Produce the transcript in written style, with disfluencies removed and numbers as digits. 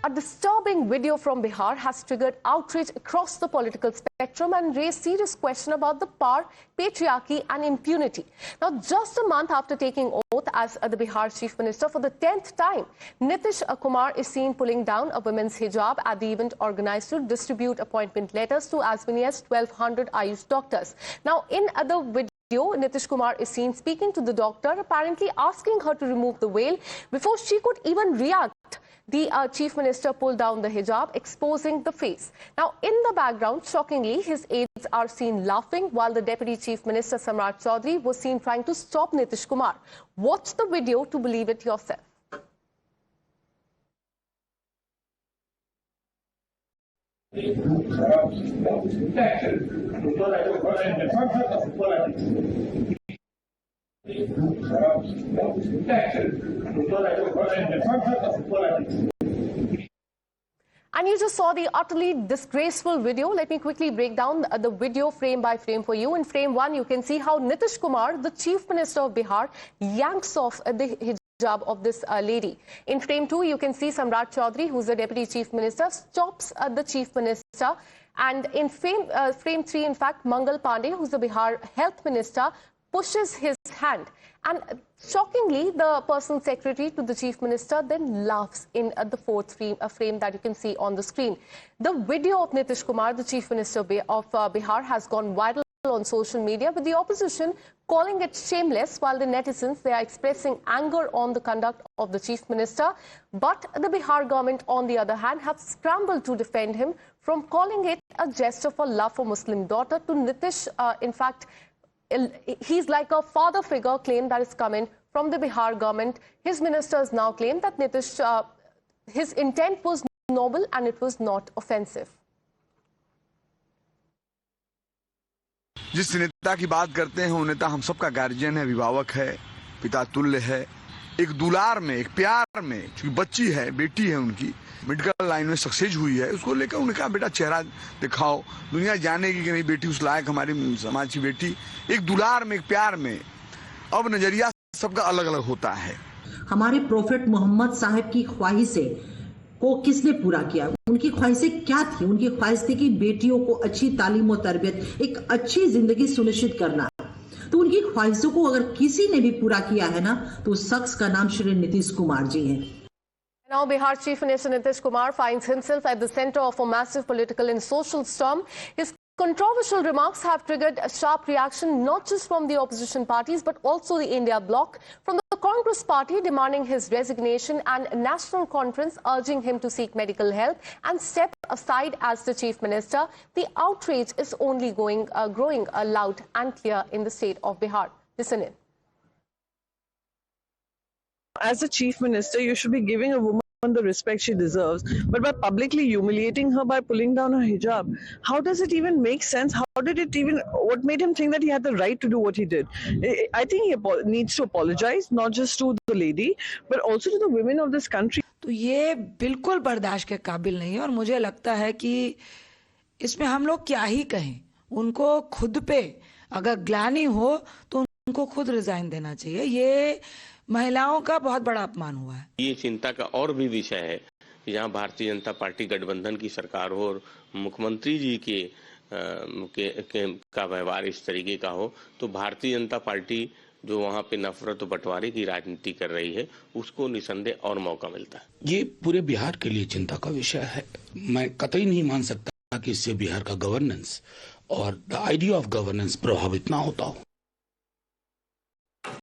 A disturbing video from Bihar has triggered outrage across the political spectrum and raised serious questions about the power, patriarchy and impunity. Now, just a month after taking oath as the Bihar Chief Minister for the 10th time, Nitish Kumar is seen pulling down a women's hijab at the event organized to distribute appointment letters to as many as 1,200 Ayush doctors. Now, in the video, Nitish Kumar is seen speaking to the doctor, apparently asking her to remove the veil. Before she could even react, the Chief Minister pulled down the hijab, exposing the face. Now, in the background, shockingly, his aides are seen laughing, while the Deputy Chief Minister, Samrat Chaudhary, was seen trying to stop Nitish Kumar. Watch the video to believe it yourself. And you just saw the utterly disgraceful video. Let me quickly break down the video frame by frame for you. In frame 1, you can see how Nitish Kumar, the Chief Minister of Bihar, yanks off the hijab of this lady. In frame 2, you can see Samrat Chaudhary, who's the Deputy Chief Minister, stops the Chief Minister. And in frame 3, in fact, Mangal Pandey, who's the Bihar Health Minister, pushes his hand. And shockingly, the personal secretary to the Chief Minister then laughs in the fourth frame that you can see on the screen. The video of Nitish Kumar, the Chief Minister of Bihar, has gone viral on social media, with the opposition calling it shameless, while the netizens, they are expressing anger on the conduct of the Chief Minister. But the Bihar government, on the other hand, have scrambled to defend him, from calling it a gesture for love for Muslim daughter to Nitish, in fact, he's like a father figure claim that is coming from the Bihar government. His ministers now claim that Nitish, his intent was noble and it was not offensive. जिस नेता की बात करते हैं वो नेता हम सबका गार्जियन है, अभिभावक है, पिता तुल्य है। एक दुलार में, एक प्यार में, क्योंकि बच्ची है, बेटी है उनकी, मेडिकल लाइन में सक्सेस हुई है, उसको लेकर उन्होंने कहा बेटा चेहरा दिखाओ, दुनिया जानेगी कि नहीं बेटी उस लायक हमारी समाज की बेटी। एक दुलार में, एक प्यार में, अब नजरिया सबका अलग अलग होता है। हमारे प्रोफेट मोहम्मद साहब की ख्वाहिशें को किसने पूरा किया? उनकी ख्वाहिशें क्या थी? उनकी ख्वाहिश थी कि बेटियों को अच्छी तालीम और तरबियत, एक अच्छी जिंदगी सुनिश्चित करना। तो उनकी ख्वाहिशों को अगर किसी ने भी पूरा किया है ना, तो उस शख्स का नाम श्री नीतीश कुमार जी है। Now, Bihar Chief Minister Nitish Kumar finds himself at the center of a massive political and social storm. His controversial remarks have triggered a sharp reaction, not just from the opposition parties, but also the India bloc, from the Congress party demanding his resignation, and National Conference urging him to seek medical help and step aside as the Chief Minister. The outrage is only growing loud and clear in the state of Bihar. Listen in. As a Chief Minister, you should be giving a woman the respect she deserves, but by publicly humiliating her by pulling down her hijab, how does it even make sense? What made him think that he had the right to do what he did? I think he needs to apologize, not just to the lady, but also to the women of this country. तो ये बिल्कुल बर्दाश्त के काबिल नहीं है, और मुझे लगता है कि इसमें हम लोग क्या ही कहें। उनको खुद पे अगर ग्लानि हो तो उनको खुद रिजाइन देना चाहिए। ये महिलाओं का बहुत बड़ा अपमान हुआ है। ये चिंता का और भी विषय है कि जहाँ भारतीय जनता पार्टी गठबंधन की सरकार हो और मुख्यमंत्री जी का व्यवहार इस तरीके का हो, तो भारतीय जनता पार्टी जो वहाँ पे नफरत और बंटवारे की राजनीति कर रही है, उसको निसंदेह और मौका मिलता है। ये पूरे बिहार के लिए चिंता का विषय है। मैं कतई नहीं मान सकता कि इससे बिहार का गवर्नेंस और द आइडिया ऑफ गवर्नेंस प्रभावित ना होता हो।